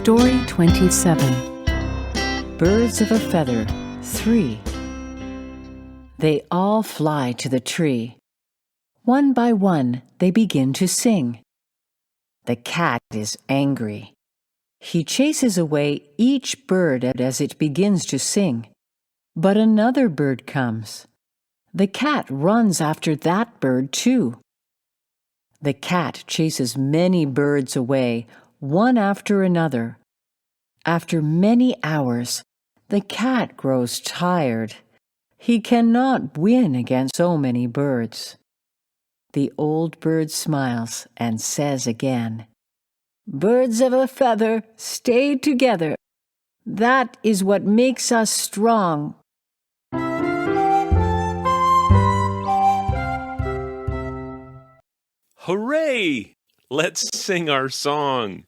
Story 27. Birds of a Feather 3. They all fly to the tree. One by one, they begin to sing. The cat is angry. He chases away each bird as it begins to sing. But another bird comes. The cat runs after that bird too. The cat chases many birds away, one after another. After many hours, the cat grows tired. He cannot win against so many birds. The old bird smiles and says again, "Birds of a feather, stay together. That is what makes us strong." Hooray! Let's sing our song.